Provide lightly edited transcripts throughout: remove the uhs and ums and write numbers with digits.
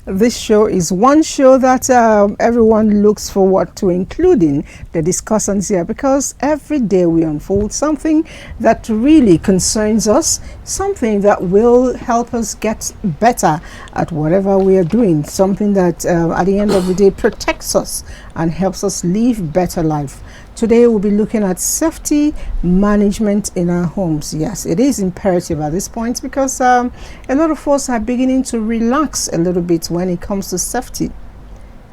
This show is one show that everyone looks forward to including the discussants here, because every day we unfold something that really concerns us, something that will help us get better at whatever we are doing, something that at the end of the day protects us and helps us live better life. Today we'll be looking at safety management in our homes. Yes, it is imperative at this point because a lot of us are beginning to relax a little bit when it comes to safety.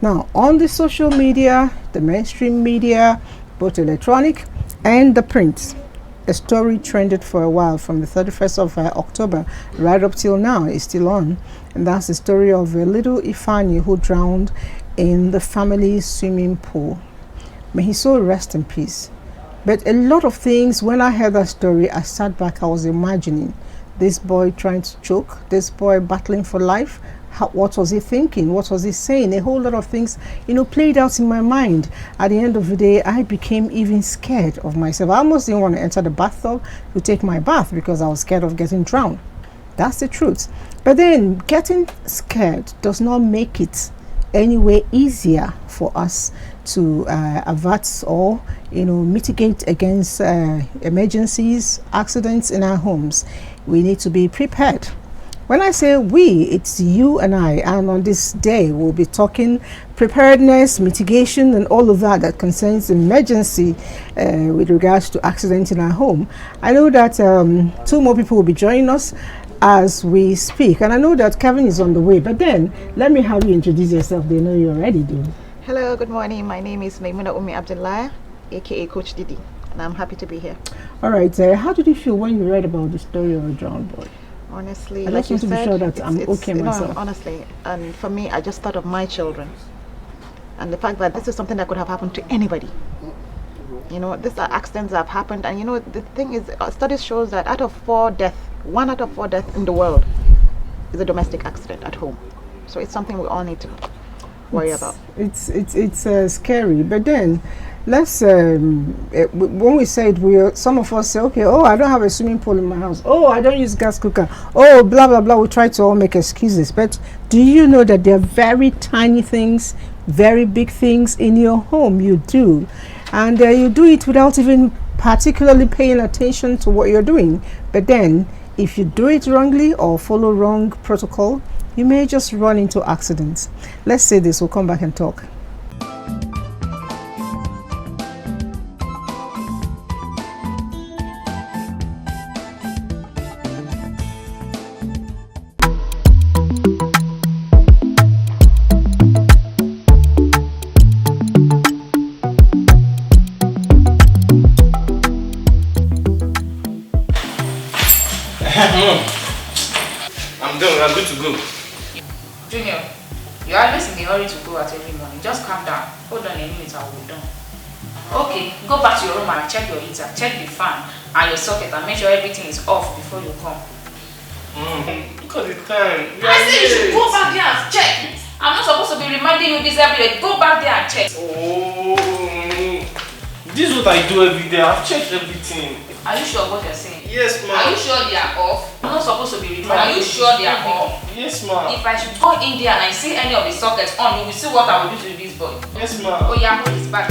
Now, on the social media, the mainstream media, both electronic and the print, a story trended for a while from the 31st of October right up till now is still on, and that's the story of a little Ifani who drowned in the family swimming pool. May his soul rest in peace. But a lot of things, when I heard that story, I sat back, I was imagining this boy trying to choke, this boy battling for life. What was he thinking? What was he saying? A whole lot of things, played out in my mind. At the end of the day, I became even scared of myself. I almost didn't want to enter the bathtub to take my bath because I was scared of getting drowned. That's the truth. But then getting scared does not make it any way easier for us to avert or mitigate against emergencies, accidents in our homes. We need to be prepared. When I say we, it's you and I, and on this day we'll be talking preparedness, mitigation, and all of that concerns emergency with regards to accidents in our home. I know that two more people will be joining us as we speak, and I know that Kevin is on the way, but then let me have you introduce yourself. They know you already do. Hello, good morning. My name is Maimuna Umi Abdullah, aka Coach Didi, and I'm happy to be here. All right, how did you feel when you read about the story of a drowned boy? Honestly, I just want to be sure that I'm okay myself. Honestly, and for me, I just thought of my children and the fact that this is something that could have happened to anybody. These are accidents that have happened, and the thing is, studies shows that one out of four deaths in the world is a domestic accident at home. So it's something we all need to worry about. It's scary, but then let's when we say it, some of us say, okay, I don't have a swimming pool in my house, I don't use gas cooker, blah blah blah. We try to all make excuses, but do you know that there are very tiny things, very big things in your home you do, and you do it without even particularly paying attention to what you're doing. But then if you do it wrongly or follow wrong protocol, you may just run into accidents. Let's say this, we'll come back and talk. I'm good to go. Junior, you're always in a hurry to go out every morning. Just calm down. Hold on a minute, I will be done. Okay, go back to your room and check your heater, check the fan and your socket and make sure everything is off before you come. Look at the time. I said you should go back there and check. I'm not supposed to be reminding you this every day. Go back there and check. This is what I do every day. I've checked everything. Are you sure what you're saying? Yes, ma'am. Are you sure they are off? I'm not supposed to be reminding. Are you sure they are off? Yes, ma'am. If I should go in there and I see any of the sockets on, you will see what I will do to this boy. Yes, ma'am. Oh yeah, hold his back.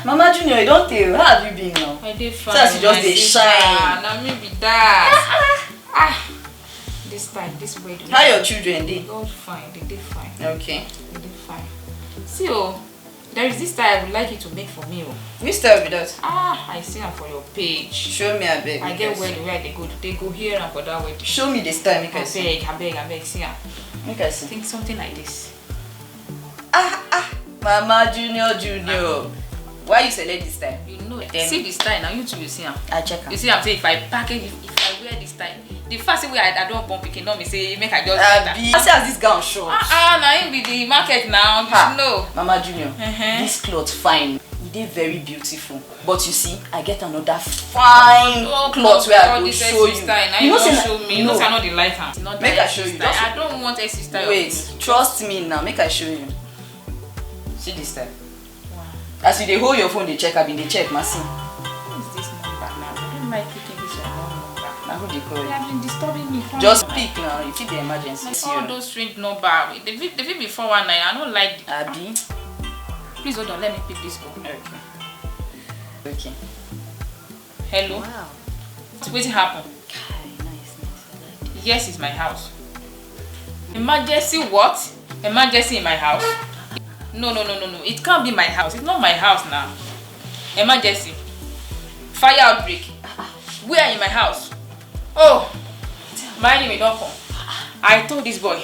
Mama Junior, you don't tell. How have you been now? I did fine. Since you just dey shine. Now maybe that. This time, this way. How your children dey? They go fine. They did fine. Okay. They did fine. See, there is this style I would like you to make for me. Which style be that? I see them for your page. Show me a beg. I get where they go here and for that way. Show me the style, make I see. I beg, see her. Make I see. Think something like this. Mama Junior. Why you select this style? You know it. See this style now, you too will see her. I check her. You see, I'm saying if I package, if I wear this style, the first way I don't bump picking on me say make I just I see as this gown short. Now him be the market now. You know. Mama Junior, this cloth fine. They very beautiful. But you see, I get another fine cloth where I will show you. Now you don't show me. No, I know the light hand. Make I show you. I don't want SC style. Wait, trust me now. Make I show you. See this style. Wow. As you they hold your phone, they check. I been they check, Masi. What is this number now? I don't like picking this one. Now who they call They you? have been disturbing me. Just speak now. You see the emergency. All those strange number. They fit be 419. I don't like. Abi. Please hold on. Let me pick this up. Okay. Hello. Wow. What happened? Nice. Yes, it's my house. Emergency what? Emergency in my house? No. It can't be my house. It's not my house now. Emergency. Fire outbreak. Where in my house? Oh, my enemy don't come. I told this boy.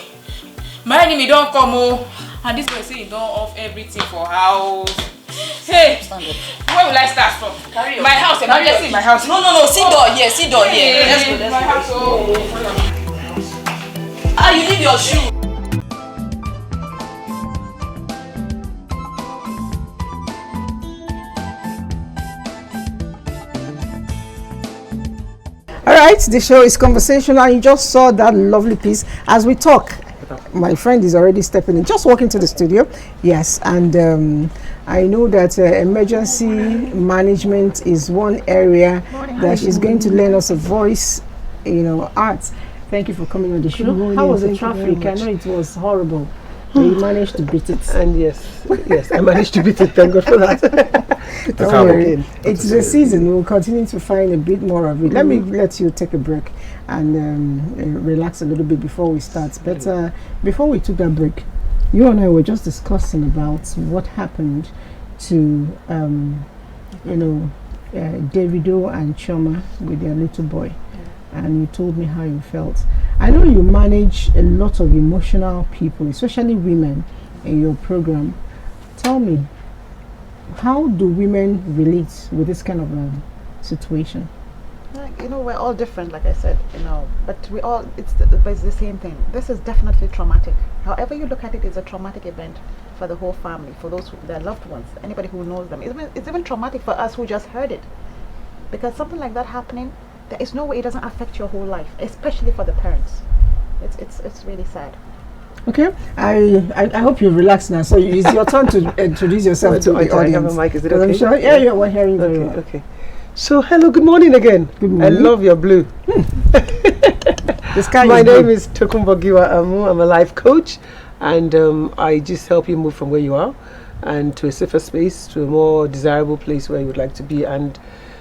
My enemy don't come, oh. And this boy say he don't off everything for house. Hey, where will I start from? Carry my house, emergency in my house. No. Sit down here. Sit down here. Let's go. My house, oh. You need your shoe. Alright, the show is conversational. You just saw that lovely piece. As we talk, my friend is already stepping in, just walking to the studio. Yes, and I know that emergency management is one area that she's going to lend us a voice, art. Thank you for coming on the show. How was the traffic? I know it was horrible. But you managed to beat it. And yes, I managed to beat it. Thank God for that. Don't worry. It's the season. We'll continue to find a bit more of it. Let me let you take a break and relax a little bit before we start. But before we took that break, you and I were just discussing about what happened to, Davido and Choma with their little boy. And you told me how you felt. I know you manage a lot of emotional people, especially women, in your program. Tell me, how do women relate with this kind of situation? We're all different, like I said, but it's the same thing. This is definitely traumatic. However you look at it, it's a traumatic event for the whole family, for their loved ones, anybody who knows them. It's even traumatic for us who just heard it. Because something like that happening, there is no way it doesn't affect your whole life, especially for the parents. It's really sad. Okay, I hope you're relaxed now. So it's your turn to introduce yourself to the audience. I have a mic, is it okay? I'm sure, yeah, we're hearing very well. Okay. So, hello, good morning again. Good morning. I love your blue. The sky My is name blue. is Tokumbogiwa Amu. I'm a life coach, and I just help you move from where you are and to a safer space, to a more desirable place where you would like to be, and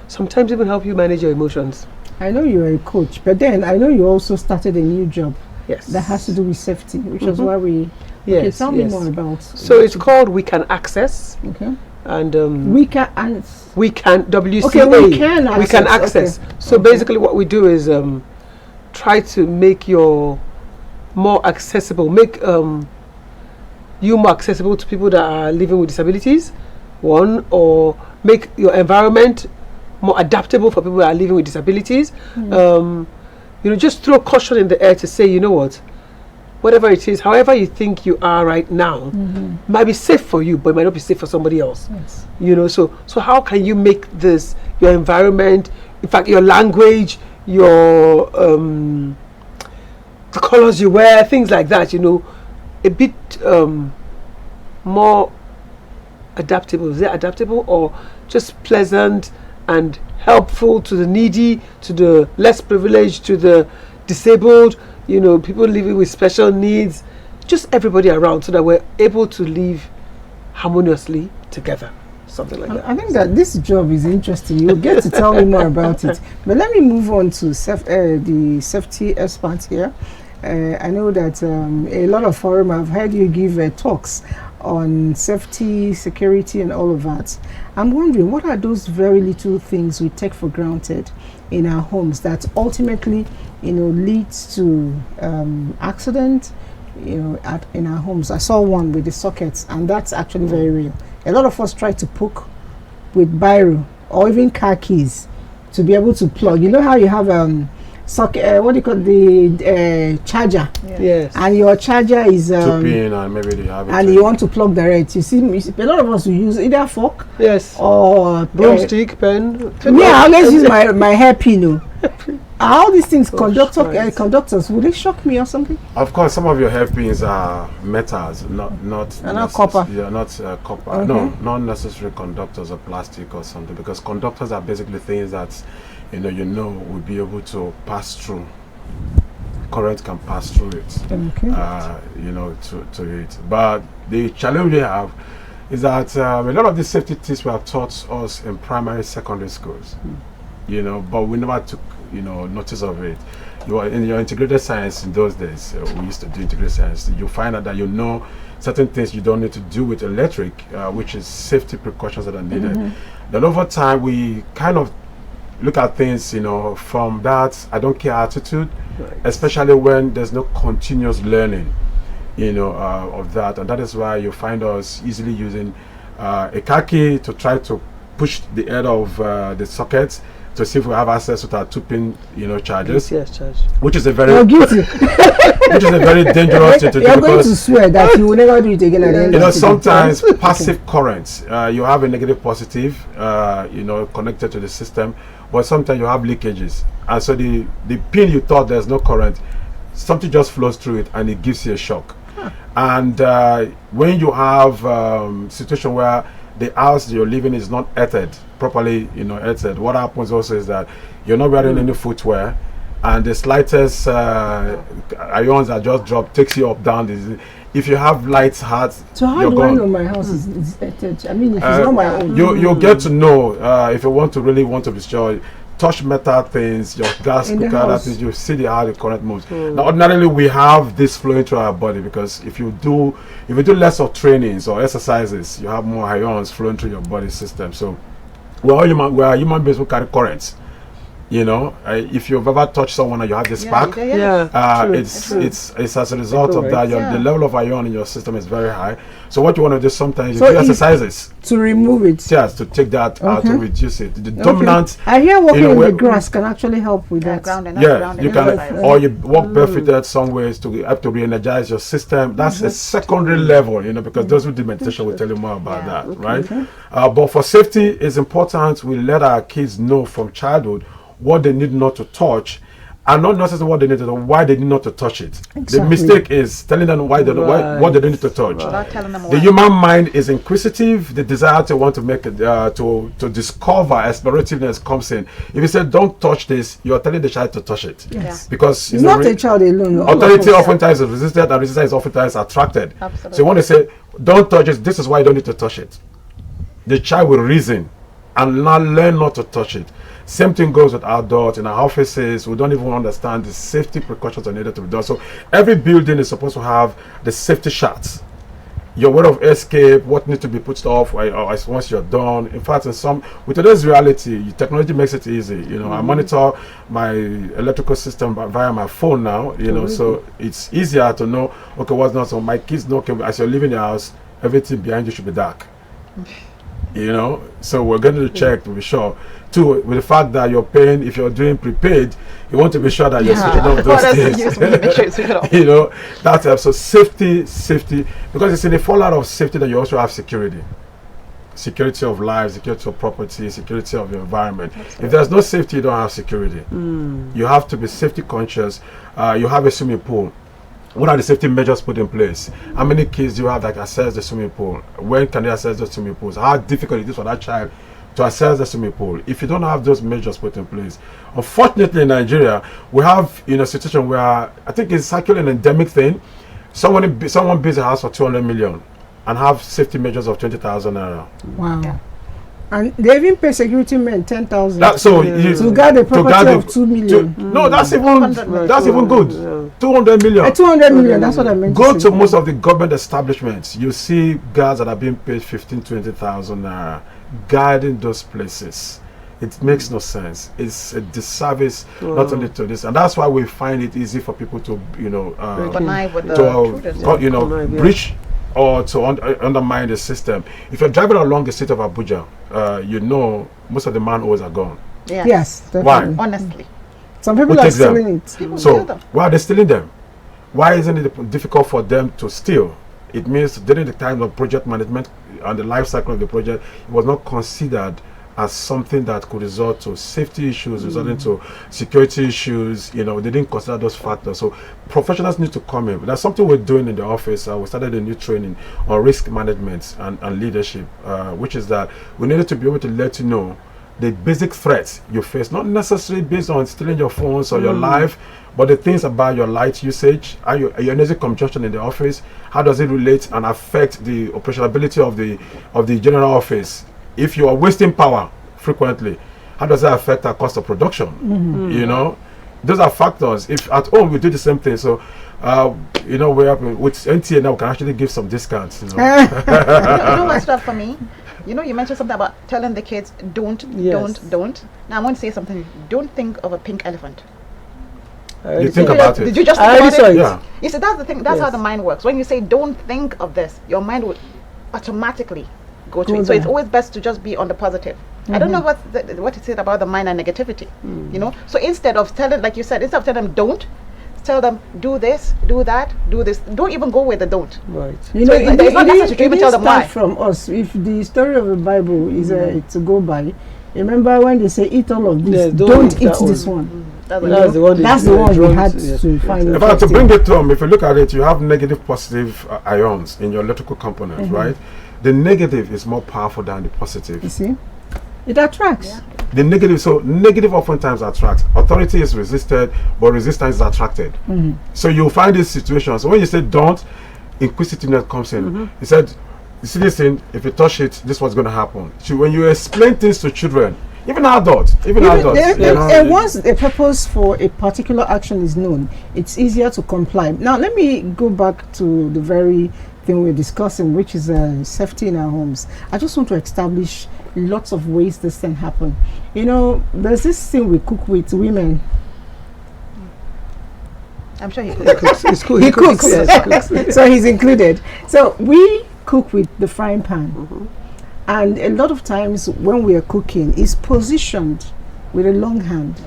sometimes even help you manage your emotions. I know you're a coach, but then I know you also started a new job. Yes. That has to do with safety, which is why we... Yes, okay, tell me more about... So it's called We Can Access. Okay. And we can... We can, WCA. Okay, we can access. We can access. Okay. So basically what we do is try to make you more accessible, make you more accessible to people that are living with disabilities, or make your environment more adaptable for people that are living with disabilities. Just throw caution in the air to say, you know what, whatever it is, however you think you are right now, might be safe for you, but it might not be safe for somebody else. Yes. So how can you make this, your environment, in fact, your language, your the colors you wear, things like that, a bit more adaptable. Is it adaptable or just pleasant and helpful to the needy, to the less privileged, to the disabled, people living with special needs, just everybody around, so that we're able to live harmoniously together. Something like that. I think that this job is interesting. You'll get to tell me more about it. But let me move on to the safety expert here. I know that a lot of forum, I've heard you give talks on safety, security, and all of that. I'm wondering, what are those very little things we take for granted in our homes that ultimately, leads to accident, in our homes? I saw one with the sockets, and that's actually very real. A lot of us try to poke with biro or even car keys to be able to plug. You know how you have socket, what do you call the charger? Yes. And your charger is 2 pin, and maybe they have it. And you want to plug direct. You see, a lot of us will use either fork, yes, or broomstick, pen. Yeah, I always use my hairpin. All these things, conductors, will they shock me or something? Of course, some of your hairpins are metals, not copper. Yeah, not copper. No, not necessarily conductors or plastic or something, because conductors are basically things that will be able to pass through. Current can pass through it, Okay. to it. But the challenge we have is that a lot of the safety tips we have taught us in primary, secondary schools, but we never took, notice of it. You are in your integrated science in those days. We used to do integrated science. You find out that certain things you don't need to do with electric, which is safety precautions that are needed. Then over time, we kind of look at things, from that I don't care attitude, especially when there's no continuous learning, of that. And that is why you find us easily using a car key to try to push the head of the sockets to see if we have access to our 2-pin, chargers, Yes, charge. which is a very You're guilty. which is a very dangerous thing to do, You're going to because swear that you will never do it again at the end of the day. sometimes passive currents, you have a negative positive, connected to the system, but sometimes you have leakages, and so the pin you thought there's no current, something just flows through it and it gives you a shock. And when you have situation where the house you're living is not earthed properly, earthed, what happens also is that you're not wearing any footwear, and the slightest ions that just drop takes you up down. If you have light heart, So how you're do I gone. know my house is earthed? I mean, if it's not my own. You'll get to know if you want to be sure. Touch metal things, your gas In the cooker, that house. is, you see how the current moves. Now, ordinarily, we have this flowing through our body, because if you do less of trainings or exercises, you have more ions flowing through your body system. So we are human beings who carry currents. If you've ever touched someone and you have this spark, True. it's as a result of that. Correct. The level of ion in your system is very high. So what you want to do sometimes, So you do if- exercises. To remove it. Yes, to take that out, to Okay. reduce it. The Okay. dominant, I hear walking in where- the grass can actually help with that. Grounding, yeah, grounding, you can, exercise. or you walk barefooted some ways to help to re-energize your system. That's a secondary level, because those who do meditation will tell you more about that, right? But for safety, it's important we let our kids know from childhood what they need not to touch, and not necessarily what they need to know, why they need not to touch it. The Exactly. mistake is telling them what they need to touch. Without telling them The why. human mind is inquisitive. The desire to want to make it, to discover, explorativeness comes in. If you say don't touch this, you are telling the child to touch it. Yes. Because It's not a child alone. all of authority us. oftentimes is resisted, and resistance is oftentimes attracted. Absolutely. So you want to say, don't touch it, this is why you don't need to touch it. The child will reason and now learn not to touch it. Same thing goes with adults in our offices. We don't even understand the safety precautions are needed to be done. So every building is supposed to have the safety charts. Your way of escape, what needs to be put off once you're done. In fact, with today's reality, technology makes it easy. I monitor my electrical system via my phone now. So it's easier to know, okay, what's not. So my kids know, okay, as you're leaving the house, everything behind you should be dark. So we're going to check to be sure. Too, with the fact that you're paying, if you're doing prepaid, you want to be sure that you're switching off those What else things. is useful? Make sure you switch it off. That helps. So safety, because it's in the fallout of safety that you also have security. Security of life, security of property, security of the environment. If there's no safety, you don't have security. You have to be safety conscious. You have a swimming pool. What are the safety measures put in place? How many kids do you have that access the swimming pool? When can they access the swimming pools? How difficult it is for that child to access the swimming pool if you don't have those measures put in place? Unfortunately, in Nigeria, we have a situation where I think it's actually an endemic thing. Someone builds a house for 200 million and have safety measures of 20,000 naira. Wow. Yeah. And they even pay security men 10,000 to guard the property of 2 million. No, that's even good. 200 million. 200 million, that's what I meant. Go to most of the government establishments. You see guards that are being paid 15,000-20,000 naira guarding those places. It makes no sense. It's a disservice not only to this, and that's why we find it easy for people to breach or to undermine the system. If you're driving along the street of Abuja, most of the manholes are gone. Yes, definitely. Why? Honestly. Some people are stealing it. So why are they stealing them? Why isn't it difficult for them to steal? It means during the time of project management and the life cycle of the project, it was not considered as something that could result to safety issues, resulting to security issues. They didn't consider those factors. So professionals need to come in. That's something we're doing in the office. We started a new training on risk management and leadership, which is that we needed to be able to let you know the basic threats you face, not necessarily based on stealing your phones or your life, but the things about your light usage, and your energy consumption in the office. How does it relate and affect the operationality of the general office? If you are wasting power frequently, how does that affect our cost of production? You know, those are factors. If at home we do the same thing, so you know, we're with NTA now, we can actually give some discounts. You know, you know what's tough for me? You know, you mentioned something about telling the kids don't. Now I want to say something. Don't think of a pink elephant. You think about it. Did you just I think already about saw it? it. You see, that's the thing. That's how the mind works. When you say don't think of this, your mind will automatically go to it. So it's always best to just be on the positive. I don't know what it is about the mind and negativity. You know, so instead of telling, like you said, instead of telling them don't, tell them do this, do that, do this. Don't even go with the don't. Right. You So know, it's not necessary to even tell them start why. from us. If the story of the Bible is to go by, remember when they say eat all of this, Yeah, don't eat eat that this one. one. That's You what know, That's the one that's they the one we drawn had to, yes, to yes, find. yes. In fact, to interesting. bring it home, if you look at it, you have negative, positive ions in your electrical components, right? The negative is more powerful than the positive. You see, it attracts. The negative, so negative oftentimes attracts. Authority is resisted, but resistance is attracted. So you'll find these situations. So when you say don't, inquisitiveness comes in. He said, you see this thing, if you touch it, this is what's going to happen. So when you explain things to children, even adults, And once a purpose for a particular action is known, it's easier to comply. Now, let me go back to the very thing we're discussing, which is safety in our homes. I just want to establish lots of ways this can happen. You know, there's this thing we cook with women. I'm sure he He cooks. He cooks. Yes, he cooks. So he's included. So we cook with the frying pan. And a lot of times when we are cooking, it's positioned with a long hand.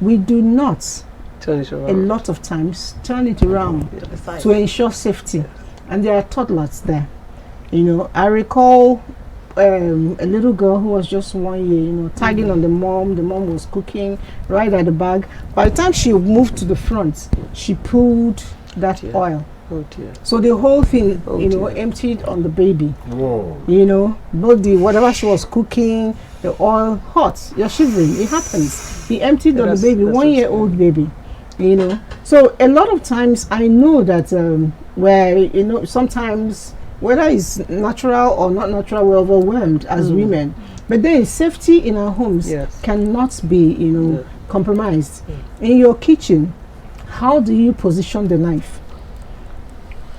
We do not, Turn it a around. lot of times, turn it around to the side. to ensure safety. And there are toddlers there. You know, I recall a little girl who was just 1 year, you know, tagging on the mom. The mom was cooking right at the bag. By the time she moved to the front, she pulled that oil. Oh dear. So the whole thing, Oh you know, dear. emptied on the baby. Whoa. You know, both the whatever she was cooking, the oil hot. You're shivering. It happens. He emptied on the baby, that's 1 year old baby. You know, so a lot of times I know that where, you know, sometimes whether it's natural or not natural, we're overwhelmed as women. But then safety in our homes cannot be, you know, compromised. In your kitchen, how do you position the knife?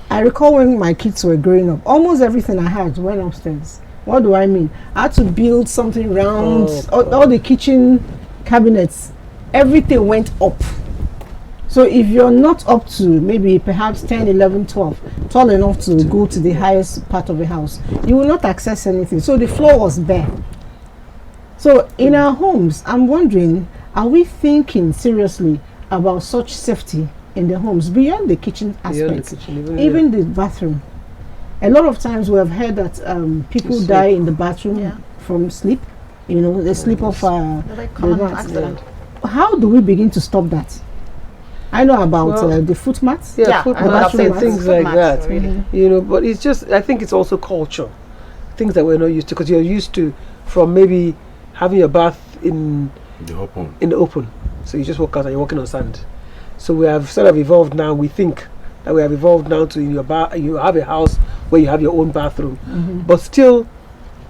I recall when my kids were growing up, almost everything I had went upstairs. What do I mean? I had to build something round, all the kitchen cabinets, everything went up. So if you're not up to maybe perhaps 10, 11, 12, tall enough to go to the highest part of the house, you will not access anything. So the floor was bare. So in our homes, I'm wondering, are we thinking seriously about such safety in the homes beyond the kitchen aspect, even the bathroom? A lot of times we have heard that people die in the bathroom from sleep. You know, they sleep off Very common accident. How do we begin to stop that? I know about the foot mats. Yeah, foot I know mats about and things foot like mats, that. really. You know, but it's just, I think it's also culture. Things that we're not used to, because you're used to from maybe having your bath in the open. So you just walk out and you're walking on sand. So we have sort of evolved now. We think that we have evolved now to you have a house where you have your own bathroom, but still,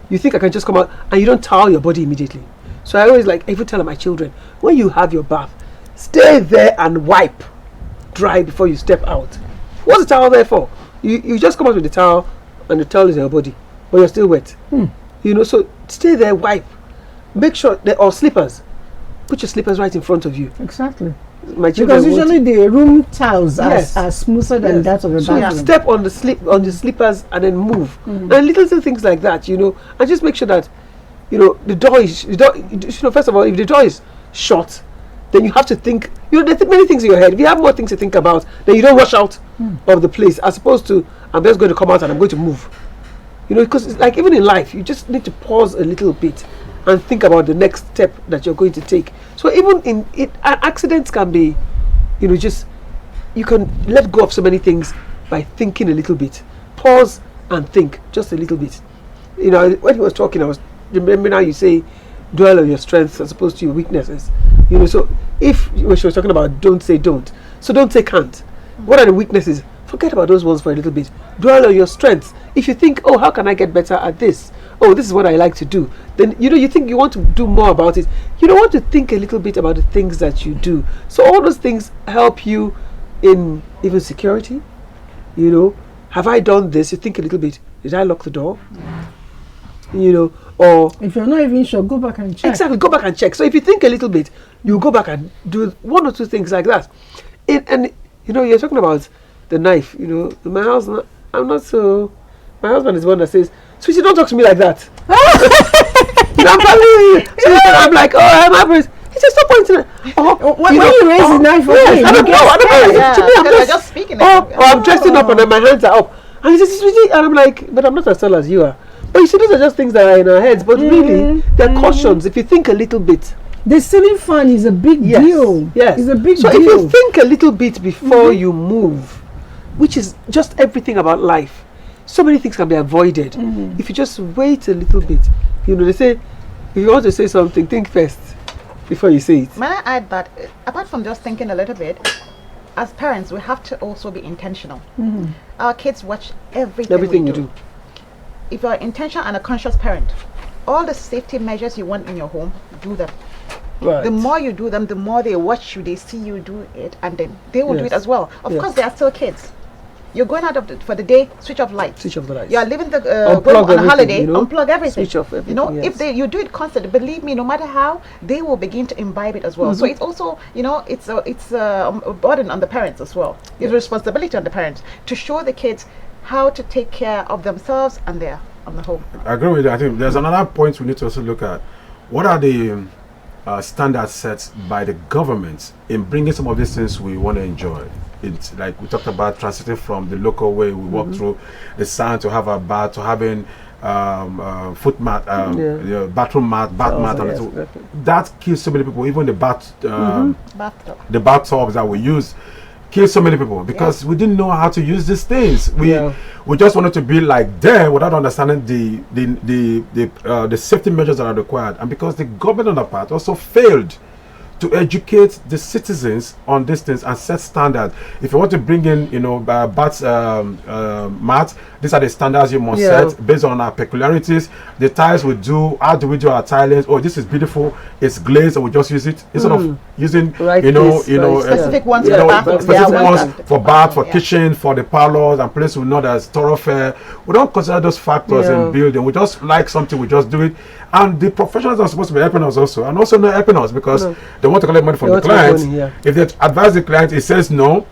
you think I can just come out and you don't towel your body immediately. So I always even tell my children, when you have your bath, stay there and wipe dry before you step out. What's the towel there for? You just come out with the towel and the towel is in your body, but you're still wet. You know, so stay there, wipe. Make sure or slippers. Put your slippers right in front of you. Exactly. My children Because usually the room tiles are smoother than that of the so bathroom. step on the slippers and then move. And little things like that, you know, and just make sure that, you know, the door is, you know, first of all, if the door is shut, then you have to think, you know, there are many things in your head. If you have more things to think about, then you don't rush out of the place, as opposed to, I'm just going to come out and I'm going to move. You know, because it's like even in life, you just need to pause a little bit and think about the next step that you're going to take. So even in it, accidents can be, you know, just, you can let go of so many things by thinking a little bit. Pause and think just a little bit. You know, when he was talking, I was remembering how you say dwell on your strengths as opposed to your weaknesses. You know, so if when she was talking about don't say don't, so don't say can't. What are the weaknesses? Forget about those ones for a little bit. Dwell on your strengths. If you think, oh, how can I get better at this? Oh, this is what I like to do. Then, you know, you think you want to do more about it. You don't want to think a little bit about the things that you do. So all those things help you in even security. You know, have I done this? You think a little bit. Did I lock the door? You know, or If you're not even sure, go back and check. exactly, go back and check. So if you think a little bit, you go back and do one or two things like that. And you know, you're talking about the knife. You know, my house. I'm not so. My husband is one that says, "Sweetie, don't talk to me like that." You know, I'm telling you. So I'm like, "Oh, I'm happy." He says, "Stop pointing." When you raise the knife, yes, I don't know. I don't know. Yeah, To me, I'm because just, they're just speaking. I'm dressing up and then my hands are up. And he says, "Sweetie," and I'm like, "But I'm not as tall as you are." But you see, those are just things that are in our heads. But really, they're cautions. If you think a little bit. The ceiling fan is a big deal. Yes. It's a big so deal. if you think a little bit before you move, which is just everything about life, so many things can be avoided. If you just wait a little bit. You know, they say, if you want to say something, think first before you say it. May I add that apart from just thinking a little bit, as parents, we have to also be intentional. Our kids watch everything we you do. If you're intentional and a conscious parent, all the safety measures you want in your home, do them. Right. The more you do them, the more they watch you, they see you do it, and then they will do it Yes. as well. Of Yes. course, they are still kids. You're going out for the day, switch off lights. Switch off the lights. You are leaving the Unplug going on a everything, holiday, you know? unplug everything. Switch off You know, everything, if yes. you do it constantly, believe me, no matter how, they will begin to imbibe it as well. So it's also, you know, it's a burden on the parents as well. It's a responsibility on the parents to show the kids how to take care of themselves and their on the home. I agree with you. I think there's another point we need to also look at. What are the standards set by the government in bringing some of these things we want to enjoy? It's like we talked about transiting from the local way we walk through the sand to have a bath to having foot mat, bathroom mat, bath mat. yes, And exactly. that kills so many people. Even the Bathtub. the bathtubs that we use kill so many people because we didn't know how to use these things. We just wanted to be like them without understanding the safety measures that are required, and because the government on the part also failed to educate the citizens on these things and set standards. If you want to bring in, you know, bath mats, these are the standards you must set based on our peculiarities. The tiles we do, how do we do our tilings? Oh, this is beautiful. It's glazed, and we just use it instead of using, specific ones for the bathroom. specific ones for bath, for kitchen, for the parlors and places we know that's thoroughfare. We don't consider those factors in building. We just like something, we just do it. And the professionals are supposed to be helping us also, and also not helping us because they want to collect money from the client. If they advise the client, it says no,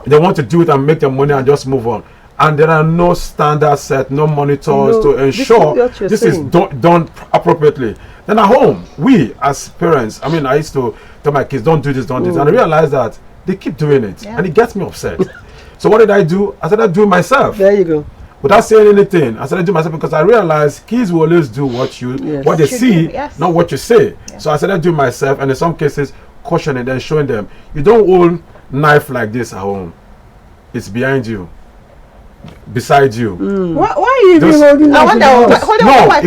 they want to do it and make their money and just move on. And there are no standards set, no monitors to ensure this is done appropriately. Then at home, we as parents, I mean, I used to tell my kids, don't do this, don't do this. And I realized that they keep doing it. And it gets me upset. So what did I do? I started doing myself. There you go. Without saying anything, I started doing myself because I realized kids will always do what they see, not what you say. So I started doing myself, and in some cases, cautioning and showing them, you don't hold knife like this at home. It's behind you, beside you. Why are you even holding that?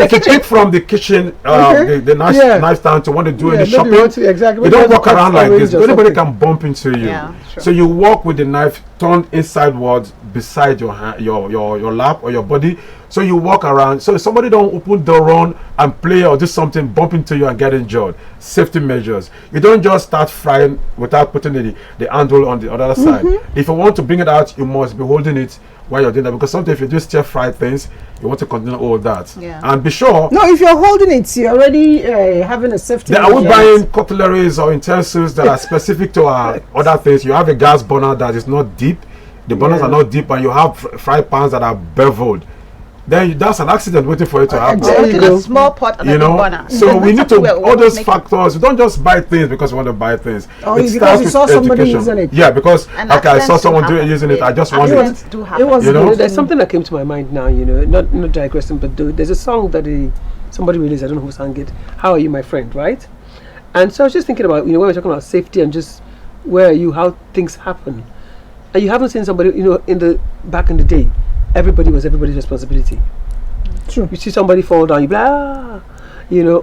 If you pick from the kitchen, the knife stand to want to do in the shopping, you don't walk around like this. Anybody can bump into you. So you walk with the knife turned insidewards beside your hand, your lap or your body. So you walk around. So if somebody don't open the run and play or do something, bump into you and get injured. Safety measures. You don't just start frying without putting the handle on the other side. If you want to bring it out, you must be holding it while you're doing that, because sometimes if you do stir fry things, you want to continue all that. And be sure. No, if you're holding it, you're already having a safety. Are we buying cutleries or utensils that are specific to our other things? You have a gas burner that is not deep. The burners are not deep, and you have fry pans that are beveled. Then that's an accident waiting for you to happen. A small pot and a big burner. So we need to all those factors. We don't just buy things because we want to buy things. Because you saw somebody using it. Yeah, because I saw someone using it. I just want it. It was, there's something that came to my mind now. You know, not digressing, but there's a song that somebody released. I don't know who sang it. How are you, my friend? Right? And so I was just thinking about, when we're talking about safety and just where are you, how things happen, and you haven't seen somebody, in the back in the day, everybody was everybody's responsibility. True. You see somebody fall down, you be like,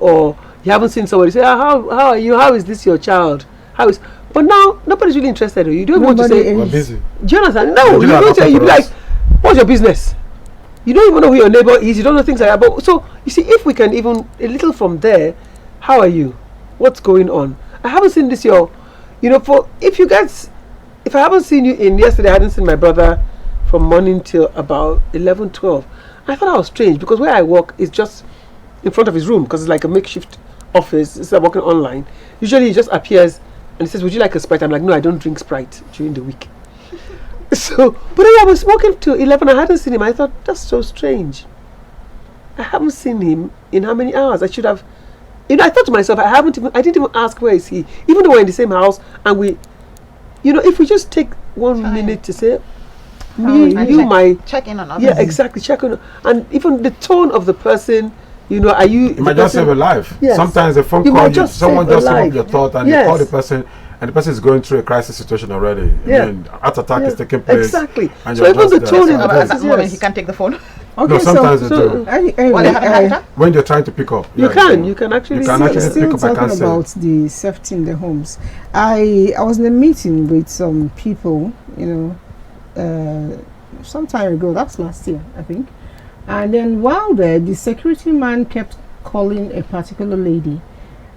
or you haven't seen somebody say, how are you? How is this your child? How is? But now nobody's really interested. You don't want to say. We're busy. Do you understand? No, you don't say. You be like, what's your business? You don't even know who your neighbor is. You don't know things like that. But so you see, if we can even a little from there, how are you? What's going on? I haven't seen this if I haven't seen you in yesterday, I hadn't seen my brother from morning till about 11, 12. I thought that was strange because where I work is just in front of his room because it's like a makeshift office. Instead of working online, usually he just appears and he says, "Would you like a Sprite?" I'm like, "No, I don't drink Sprite during the week." So, but then I was working till 11. I hadn't seen him. I thought that's so strange. I haven't seen him in how many hours? I should have. I thought to myself, I didn't even ask where is he, even though we're in the same house and we, if we just take 1 minute to say, check in on others. Yeah, exactly, check on, and even the tone of the person, are you? You might just save a life. Yes. Sometimes a phone call, someone just sum up your thought and you call the person. And the person is going through a crisis situation already. Yeah. I mean, heart attack is taking place. Exactly. And So even the tone in the At that moment, he can't take the phone. Okay, No, sometimes they do. When you're trying to pick up. You can actually pick up. Still I talking can't say. about the safety in the homes. I was in a meeting with some people, some time ago. That's last year, I think. And then while there, the security man kept calling a particular lady,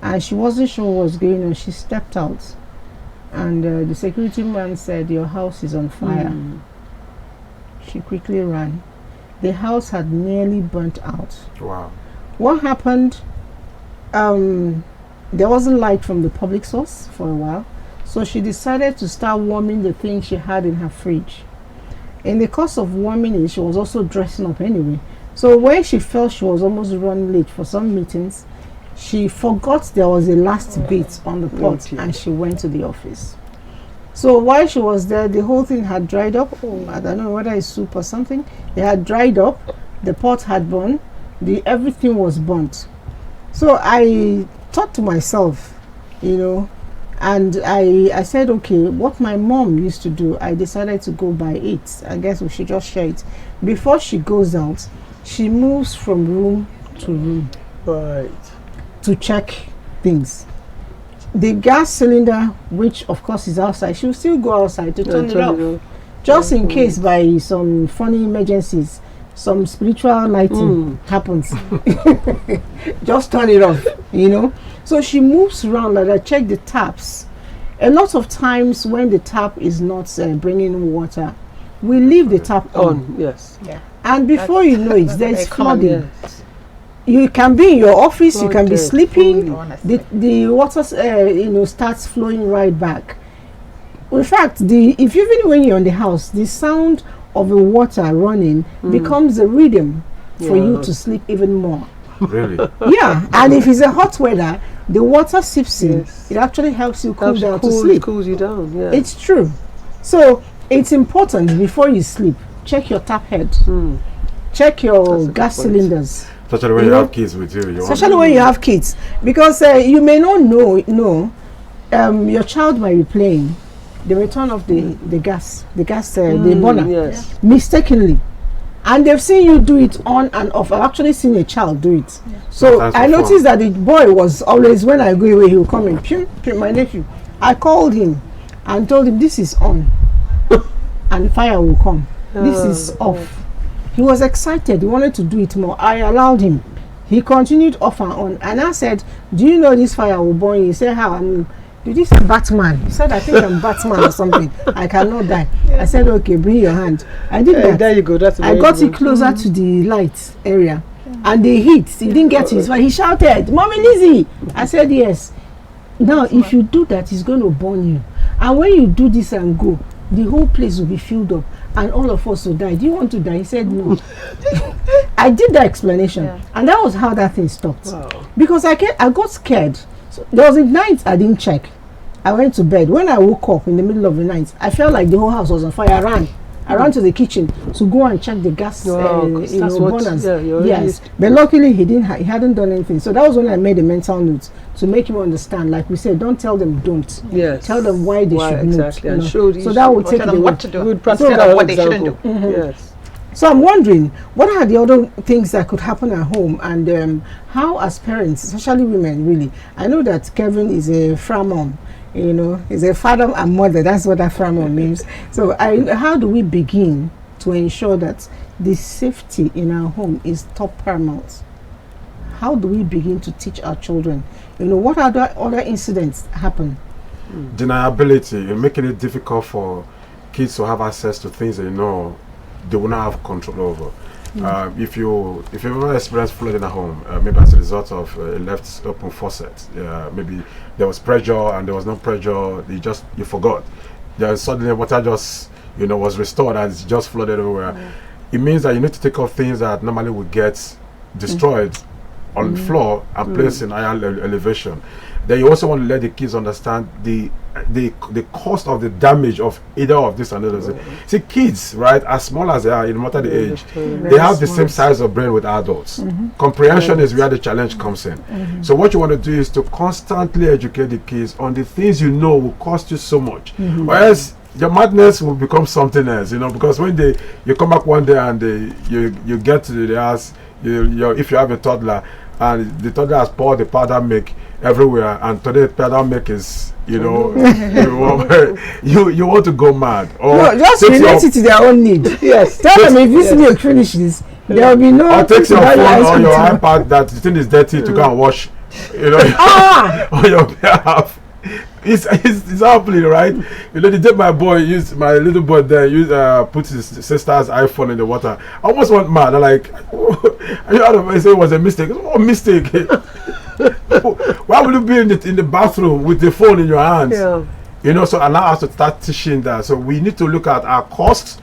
and she wasn't sure what was going on. She stepped out, and the security man said, "Your house is on fire." She quickly ran. The house had nearly burnt out. Wow. What happened? There wasn't light from the public source for a while, so she decided to start warming the things she had in her fridge. In the course of warming it, she was also dressing up anyway. So when she felt she was almost running late for some meetings, she forgot there was a last bit on the pot, and she went to the office. So while she was there, the whole thing had dried up. I don't know whether it's soup or something. It had dried up. The pot had burned. Everything was burnt. So I thought to myself, and I said, okay, what my mom used to do, I decided to go by it. I guess we should just share it. Before she goes out, she moves from room to room. Right. To check things. The gas cylinder, which of course is outside, she'll still go outside to turn it off. Just in case by some funny emergencies, some spiritual lighting happens. Just turn it off, So she moves around like that, check the taps. A lot of times when the tap is not bringing water, we leave the tap on. Yes. Yeah. And before you know it, there's flooding. You can be in your office, you can be sleeping, the water starts flowing right back. In fact, even when you're in the house, the sound of the water running becomes a rhythm for you to sleep even more. Really? Yeah, and if it's a hot weather, the water seeps in. It actually helps you cool down to sleep. Cools you down, yeah. It's true. So it's important before you sleep, check your tap head, check your gas cylinders. Especially when you have kids with you. Especially when you have kids, because you may not know, your child might be playing the return of the burner, mistakenly, and they've seen you do it on and off. I've actually seen a child do it. So I noticed that the boy was always, when I go away, he will come and my nephew. I called him and told him this is on, and fire will come. This is off. He was excited. He wanted to do it more. I allowed him. He continued off and on. And I said, "Do you know this fire will burn you?" He said, "How?" Did you say Batman? He said, "I think I'm Batman or something. I cannot die." I said, "Okay, bring your hand." I did that. There you go. That's I got it closer to the light area. And the heat, he didn't get his fire. He shouted, "Mommy Lizzie!" I said, "Yes." Now, if you do that, it's going to burn you. And when you do this and go, the whole place will be filled up. And all of us will die. Do you want to die? He said no. I did the explanation, and that was how that thing stopped. Wow. Because I got scared. So there was a night I didn't check. I went to bed. When I woke up in the middle of the night, I felt like the whole house was on fire. I ran to the kitchen to go and check the gas burners. Yes, but luckily he hadn't done anything. So that was when I made a mental note to make him understand. Like we said, don't tell them don't. Yes. Tell them why they should exactly. not. And show so that would take them what to do. Good instead of what they shouldn't do. Yes. So I'm wondering, what are the other things that could happen at home, and how, as parents, especially women, really? I know that Kevin is a framon, you know, he's a father and mother. That's what that framon means. So how do we begin to ensure that the safety in our home is top paramount? How do we begin to teach our children? You know, what other incidents happen? Deniability and making it difficult for kids to have access to things they know they will not have control over. If you ever experienced flooding at home, maybe as a result of a left open faucet, maybe there was pressure and there was no pressure, you forgot. Then suddenly water just was restored and it's just flooded everywhere. It means that you need to take off things that normally would get destroyed on the floor and place in higher elevation. Then you also want to let the kids understand the cost of the damage of either of this and others. See, kids, right, as small as they are, no matter the age, they have the same size of brain with adults. Comprehension is where the challenge comes in. So what you want to do is to constantly educate the kids on the things you know will cost you so much. Whereas your madness will become something else, because when you come back one day and you get to the house, if you have a toddler and the toddler has poured the powder milk everywhere, and today powder milk is you want to go mad. Or no, just relate it to their own need. Yes. Tell them if this milk finishes, there will be no. Or take your phone or your iPad that the thing is dirty to go and wash. On your behalf. It's happening, right? The day my little boy there put his sister's iPhone in the water, I almost went mad. I'm like, I say it was a mistake. What mistake? Why would you be in the bathroom with the phone in your hands? So allow us to start teaching that. So we need to look at our costs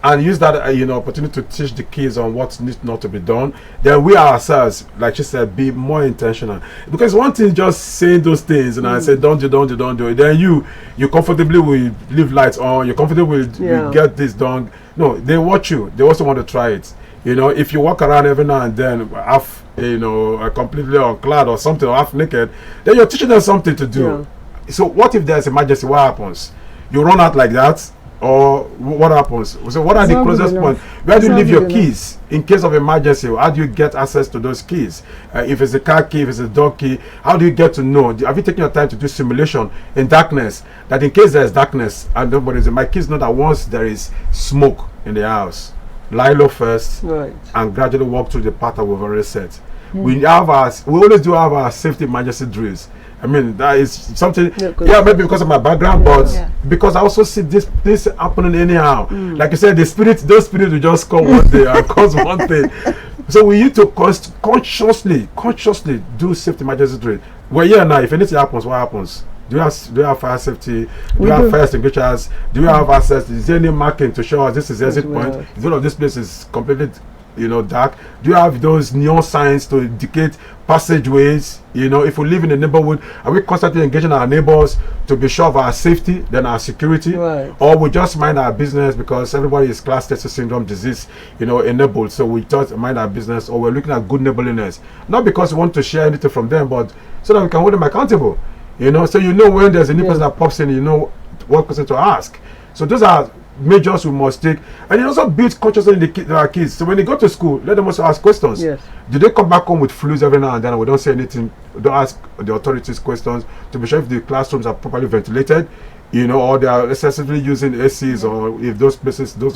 and use that opportunity to teach the kids on what needs not to be done. Then we ourselves, like she said, be more intentional. Because one thing just saying those things and I say don't do it. Then you comfortably will leave lights on. You comfortably will get this done. No, they watch you. They also want to try it. If you walk around every now and then half completely unclad or something, or half naked, then you're teaching them something to do. So what if there's emergency? What happens? You run out like that? Or what happens? So what are the closest points? Where do you leave your keys in case of emergency? How do you get access to those keys? If it's a car key, if it's a dog key, how do you get to know? Have you taken your time to do simulation in darkness? That in case there's darkness and nobody's in, my kids know that once there is smoke in the house, lie low first, and gradually walk through the path that we've already set. We always do have our safety emergency drills. I mean, that is something, maybe because of my background, but because I also see this happening anyhow. Like you said, those spirits will just come one day and cause one thing. So we need to consciously do safety emergency drill. Well, now, if anything happens, what happens? Do you have fire safety? Do you have fire extinguishers? Do you have access? Is there any marking to show us this is the exit point? Is all of this place is completely dark? Do you have those neon signs to indicate passageways? If we live in a neighborhood, are we constantly engaging our neighbors to be sure of our safety, then our security? Or we just mind our business because everybody is class status syndrome disease enabled, so we just mind our business? Or we're looking at good neighborliness, not because we want to share anything from them, but so that we can hold them accountable. So when there's a new person that pops in, what question to ask. So those are measures we must take, and it also builds consciousness in our kids. So when they go to school, let them also ask questions. Do they come back home with flus every now and then? We don't say anything. We don't ask the authorities questions to be sure if the classrooms are properly ventilated, or they are excessively using ACs, or if those places, those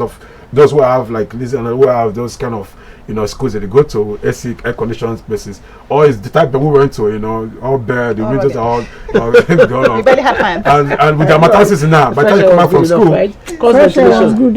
who have like this and who have those kind of schools that they go to AC air conditioned places, or is the type that we went to, all bare, the windows are all gone on. You barely have fans. And with the mattresses now, by the time you come back from school,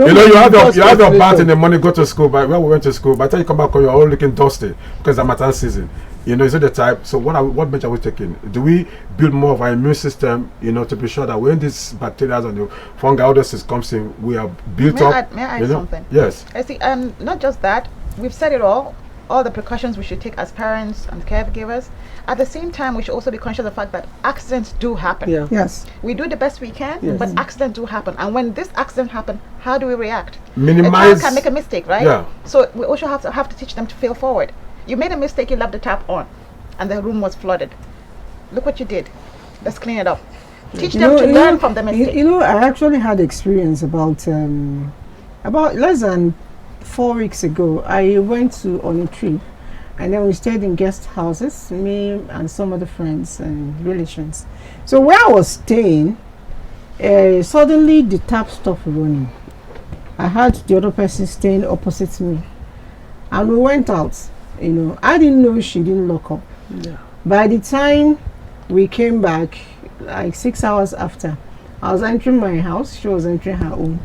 you have your bath in the morning, go to school. But when we went to school, by the time you come back, you're all looking dusty because the Ramadan season. Is it the type? So what measure are we taking? Do we build more of our immune system, to be sure that when these bacteria and the fungi, all this comes in, we are built up? May I add something? Yes. I see, and not just that. We've said it all the precautions we should take as parents and caregivers. At the same time, we should also be conscious of the fact that accidents do happen. Yes. We do the best we can, but accidents do happen. And when this accident happens, how do we react? Minimize. A child can make a mistake, right? Yeah. So we also have to teach them to fail forward. You made a mistake, you left the tap on, and the room was flooded. Look what you did. Let's clean it up. Teach them to learn from the mistake. I actually had experience about less than 4 weeks ago, I went on a trip, and then we stayed in guest houses, me and some other friends and relations. So where I was staying, suddenly the tap stopped running. I had the other person staying opposite me, and we went out. I didn't know she didn't lock up. Yeah. By the time we came back, like 6 hours after, I was entering my house, she was entering her own.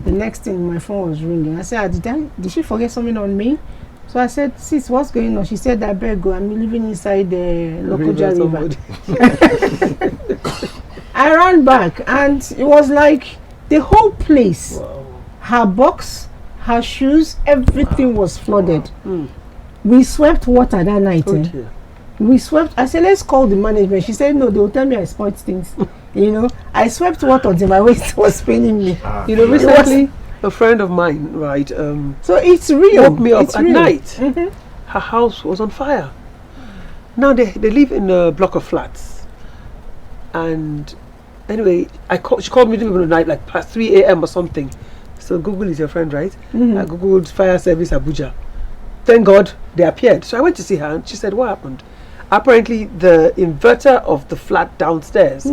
The next thing, my phone was ringing. I said, did she forget something on me? So I said, sis, what's going on? She said, I better go. I'm living inside the Lokoja River. I ran back, and it was like the whole place, her box, her shoes, everything was flooded. We swept water that night. We swept. I said, let's call the management. She said, no, they will tell me I spoiled things. I swept water until my waist was paining me. Recently, a friend of mine, right? So it's real. Woke me up it's at real. night. Her house was on fire. Now they live in a block of flats. And anyway, she called me in the middle of the night, like past 3 a.m. or something. So Google is your friend, right? I googled fire service Abuja. Thank God they appeared. So I went to see her, and she said, what happened? Apparently the inverter of the flat downstairs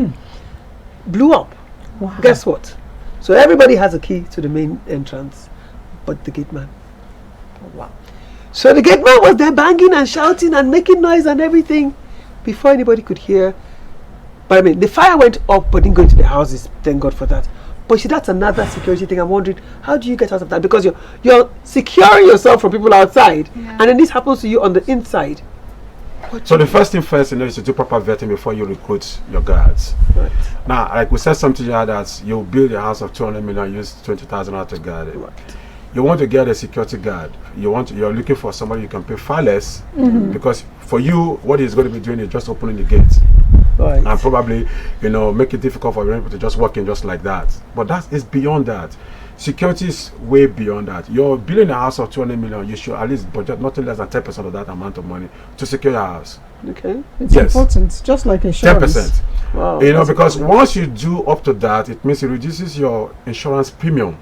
blew up. Wow. Guess what? So everybody has a key to the main entrance, but the gate man. Wow. So the gate man was there banging and shouting and making noise and everything before anybody could hear. But I mean, the fire went up but didn't go into the houses. Thank God for that. But see, that's another security thing. I'm wondering, how do you get out of that? Because you're securing yourself from people outside, and then this happens to you on the inside. So the first thing first, is to do proper vetting before you recruit your guards. Right. Now, like we said something here, that you build a house of 200 million, use 20,000 out to guard it. Right. You want to get a security guard. You're looking for somebody you can pay far less, because for you, what he's going to be doing is just opening the gate. Right. And probably, make it difficult for people to just walk in just like that. But that is beyond that. Security is way beyond that. You're building a house of 200 million, you should at least budget nothing less than 10% of that amount of money to secure your house. Okay. It's important, just like insurance. 10%. Wow. Because once you do up to that, it means it reduces your insurance premium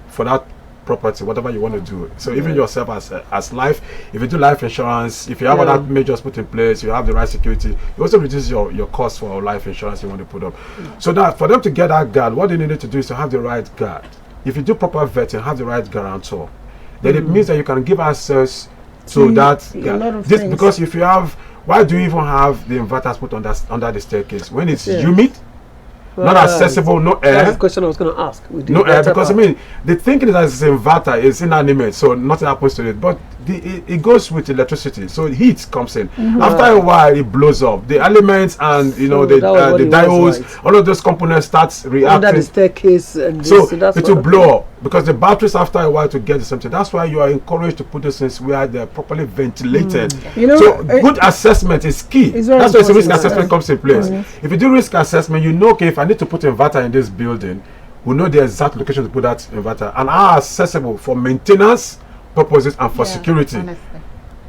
for that property, whatever you want to do. So even yourself as life, if you do life insurance, if you have other measures put in place, you have the right security, you also reduce your cost for life insurance you want to put up. So that for them to get that guard, what they needed to do is to have the right guard. If you do proper vetting, have the right guarantor, then it means that you can give access to that. Because if you have, why do you even have the inverters put under the staircase when it's humid? Not accessible, no air. That's the question I was going to ask. No air, because the thinking is that it's inverter is inanimate, so nothing happens to it. But it goes with electricity, so heat comes in. After a while, it blows up. The elements and the diodes, all of those components starts reacting. Under the staircase, and so it will blow up because the batteries after a while to get the something. That's why you are encouraged to put these things where they're properly ventilated. So good assessment is key. That's why risk assessment comes in place. If you do risk assessment, okay, if I need to put inverter in this building, we know the exact location to put that inverter and are accessible for maintenance purposes and for security.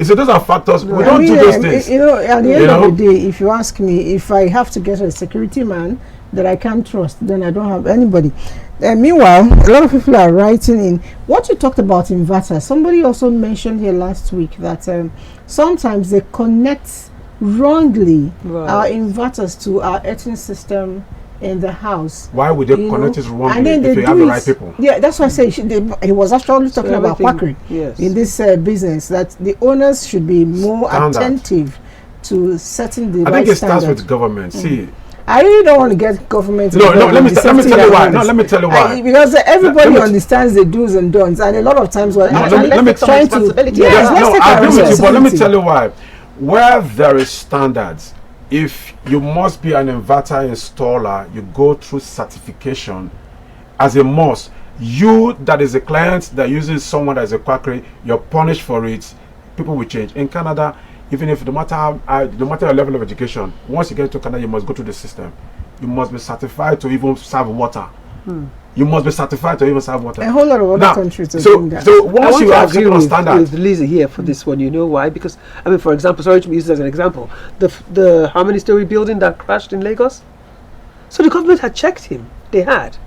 So those are factors. We don't do those things. At the end of the day, if you ask me, if I have to get a security man that I can't trust, then I don't have anybody. Meanwhile, a lot of people are writing in what you talked about inverters. Somebody also mentioned here last week that sometimes they connect wrongly our inverters to our earthing system in the house. Why would they connect it wrongly if you have the right people? Yeah, that's why I say he was actually talking about quackery in this business, that the owners should be more attentive to setting the right standard. I think it starts with government. See, I really don't want to get government. Let me tell you why. No, let me tell you why. Because everybody understands the do's and don'ts, and a lot of times we're trying to. I agree with you, but let me tell you why. Where there is standards, if you must be an inverter installer, you go through certification as a must. You that is a client that uses someone that is a quackery, you're punished for it. People will change. In Canada, even if no matter your level of education, once you get to Canada, you must go through the system. You must be certified to even serve water. You must be certified to even serve water. A whole lot of other countries are doing that. So once you have certain standards, with Lisa here for this one, you know why? Because for example, sorry to use this as an example, the how many story building that crashed in Lagos. So the government had checked him. They had.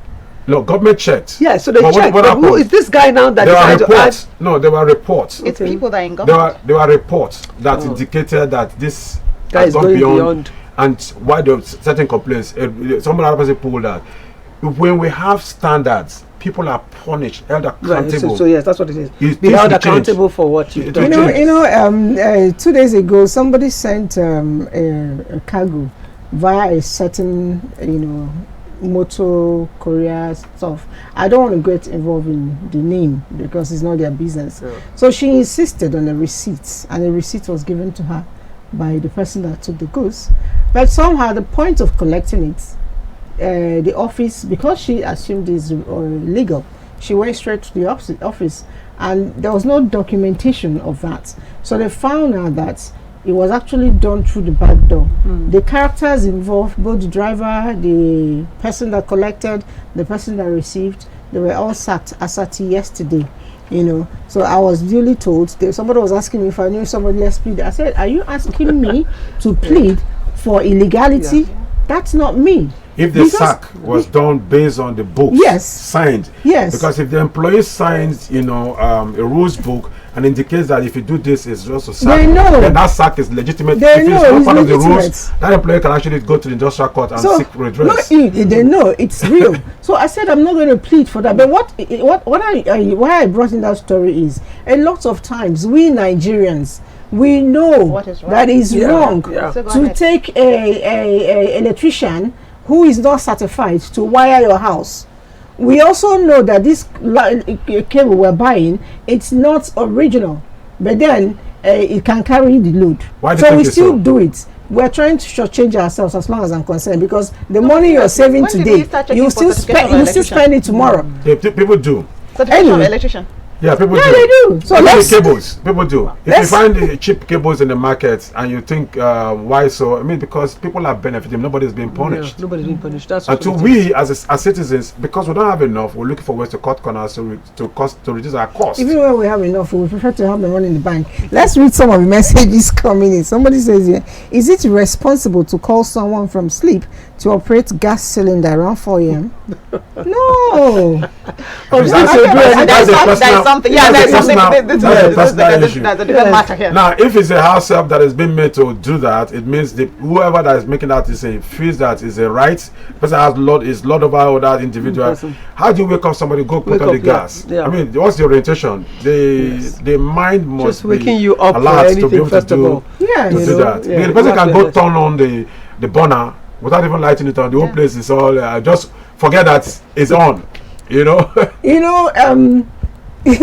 No, government checked. Yeah, so they But checked. what But who happened? is this guy now that There were decided to add? reports. No, there were reports. It's Okay. people that are in government. There were reports that indicated that this Guy has is gone going beyond, beyond. and why there were certain complaints. Some other person pulled that. When we have standards, people are punished, held Right, accountable. so yes, that's what it is. It Be needs held to change. accountable for what you've It done. will change. 2 days ago, somebody sent a cargo via a certain, motor courier stuff. I don't want to get involved in the name because it's not their business. Yeah. So she insisted on a receipt, and a receipt was given to her by the person that took the goods. But somehow, the point of collecting it, the office, because she assumed it's legal, she went straight to the office, and there was no documentation of that. So they found out that it was actually done through the back door. The characters involved, both the driver, the person that collected, the person that received, they were all sacked as at yesterday. So I was duly told. Somebody was asking me if I knew somebody less plead. I said, "Are you asking me to plead for illegality? Yeah. That's not me." If the sack was done based on the books signed, Yes. because if the employee signs, a rules book and indicates that if you do this, it's just a sack, They know. then that sack is legitimate. They If know it's not it's part of the legitimate. rules, that employee can actually go to the industrial court and seek redress. They know it's real. So I said I'm not going to plead for that. But why I brought in that story is a lot of times we Nigerians, we know What is wrong? that is Yeah, wrong yeah. So go to ahead. take a electrician who is not certified to wire your house. We also know that this cable we're buying, it's not original, but then it can carry the load. Why do you So think we it's still so? do it. We're trying to shortchange ourselves as long as I'm concerned, because the money you're saving when did today, we start checking you for still certification spend of you still electrician? spend it tomorrow. People do. Certification of Anyway. electrician. Yeah, people Yeah, do. they do. So Even the let's cables, people do. If you let's- find the cheap cables in the market and you think, why so? I mean, because people are benefiting, nobody's being punished. Yeah, nobody's being punished. That's Until what it is. we, as citizens, because we don't have enough, we're looking for ways to cut corners to reduce our costs. even when we have enough, we prefer to have the money in the bank. Let's read some of the messages coming in. Somebody says here, is it responsible to call someone from sleep to operate gas cylinder around 4 a.m.? No. I mean, that's- There's something. Yeah, there's something. That's a issue. There's a different matter here. Now, if it's a house help that has been made to do that, it means whoever that is making that is feels that is a right. Person has lord over that individual. Person. How do you wake up somebody go put Wake on the up, yeah, gas? yeah. I mean, what's the orientation? The mind must Just be waking you up for allowed to be anything, able to first of do all. Yeah. to You do know, that. yeah, The person you can have go to turn on the burner without even lighting it on. The whole place is all just forget that it's on.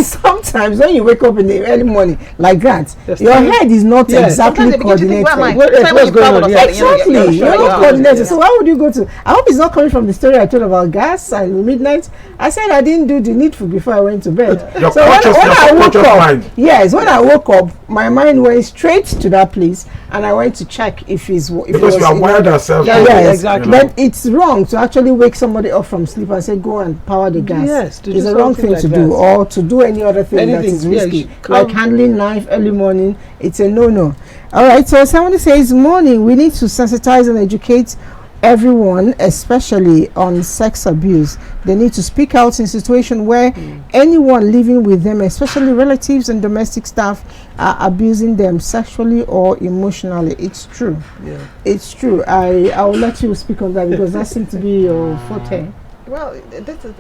Sometimes when you wake up in the early morning like that, Yes, your time. head is not Yeah. exactly Sometimes you begin to think, where am I? coordinated. What- Say when what's you going travel on? or Yeah. something, Exactly, you're you're sure not you're- coordinated. So why would you go to? I hope it's not coming from the story I told about gas and midnight. I said I didn't do the needful before I went to bed. Your So when conscious I woke up, mind. yes, when I woke up, my mind went straight to that place, and I went to check if it's if Because it we was are wired ourselves. Yeah, to- yes, exactly. But it's wrong to actually wake somebody up from sleep and say go and power the gas. Yes, to do It's a wrong something thing to like do, that. or to do any other thing that Anything, is yeah, you risky, should like come- handling knife early morning. It's a no-no. All right. So somebody says, morning. We need to sensitize and educate everyone, especially on sex abuse. They need to speak out in situations where anyone living with them, especially relatives and domestic staff, are abusing them sexually or emotionally. It's true. Yeah. It's true. I will let you speak on that because that seems to be your forte. Well, this is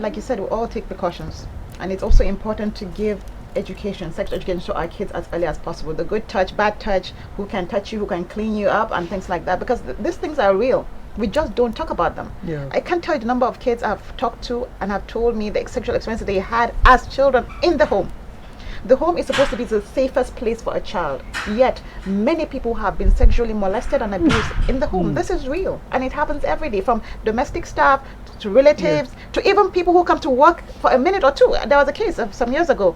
like you said, we all take precautions, and it's also important to give education, sex education, to our kids as early as possible. The good touch, bad touch, who can touch you, who can clean you up, and things like that. Because these things are real. We just don't talk about them. Yeah. I can't tell you the number of kids I've talked to and have told me the sexual experiences they had as children in the home. The home is supposed to be the safest place for a child, yet many people have been sexually molested and abused in the home. This is real, and it happens every day, from domestic staff to relatives to even people who come to work for a minute or two. There was a case of some years ago.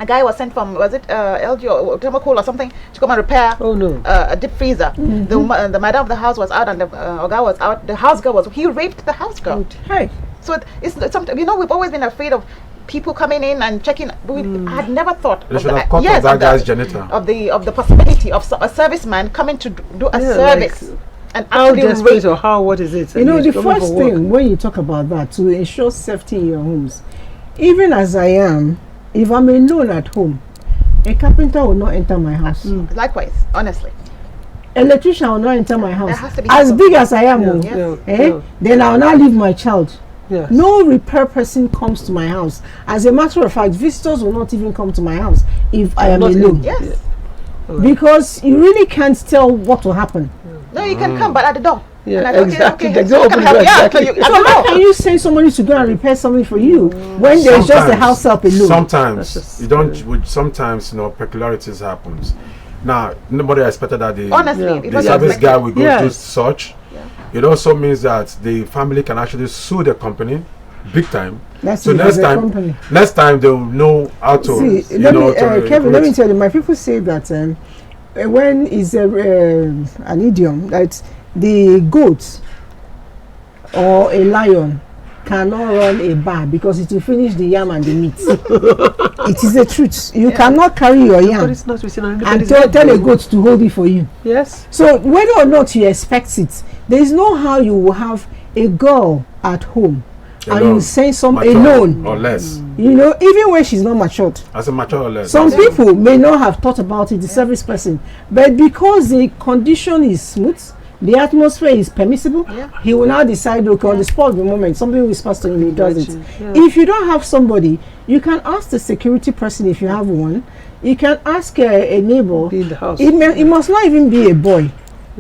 A guy was sent from, was it LG or Thermocol or something, to come and repair Oh no. a deep freezer. The madam of the house was out, and the guy was out. The house girl he raped the house girl. Hey. So it's something, we've always been afraid of people coming in and checking. I had never thought They of should the, have cut off that guy's janitor. of the possibility of a serviceman coming to do a Yeah, service like And How actually desperate or how, what is it? You know, the You're coming first for work. thing when you talk about that, to ensure safety in your homes, even as I am, if I'm alone at home, a carpenter will not enter my house. likewise, honestly. Electrician will not enter my There house. has to be As some- big as I am, Yes. then I'll now leave my child. Yes. No repair person comes to my house. As a matter of fact, visitors will not even come to my house if I am Not alone. in- Yes. Because you really can't tell what will happen. No, you can come, but at the door. Yeah, And I go, exactly. Okay, They okay, don't so can open I help the you? door, Yeah, exactly. so you, at So the how door. can you send somebody to go and repair something for you when there's just a house help alone? Sometimes That's just- you don't. Sometimes peculiarities happens. Now nobody expected that Honestly, Yeah. it the was service guy unexpected. will go Yes. do such. It also means that the family can actually sue the company big time. That's So it, next as a time, company. they'll know how to. See, Kevin, let me tell you, my people say that when is an idiom that the goat or a lion cannot run a bar because it will finish the yam and the meat. It is the truth. You cannot carry your But yam it's not within and anybody's tell head, a though. goat to hold it for you. Yes. So whether or not you expect it, there is no how you will have a girl at home and Alone. you send some Mature alone. or less. You know, even when she's not matured. As a mature or less. Some That's- people may not have thought about it, the service person, but because the condition is smooth, the atmosphere is permissible, he will now decide, okay, on the spot of the moment, somebody whispers to him, he does it. Yeah. If you don't have somebody, you can ask the security person if you have one. You can ask a neighbor. Be in the house. It must not even be a boy.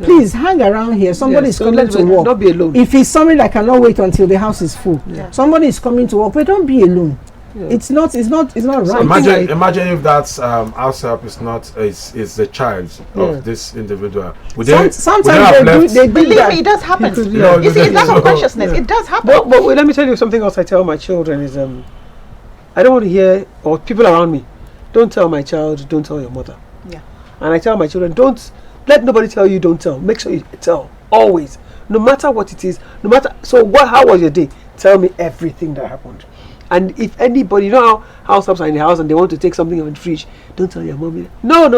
Please hang around here. Somebody Yes, is so coming let to them work. not be alone. If it's somebody that cannot wait until the house is full, somebody is coming to work, but don't be alone. Yeah. It's not right. Imagine if that house help is not is the child of this individual. Would Sometimes would have they left- do Believe that. me, it does happen. Because, yeah. You see, it's lack So- of consciousness. Yeah. It does happen. But let me tell you something else I tell my children is I don't want to hear, or people around me, don't tell my child, don't tell your mother. Yeah. And I tell my children, don't let nobody tell you don't tell. Make sure you tell. Always. No matter what it is, no matter how was your day? Tell me everything that happened. And if anybody, you know how house helps are in the house and they want to take something out of the fridge, don't tell your mommy. No.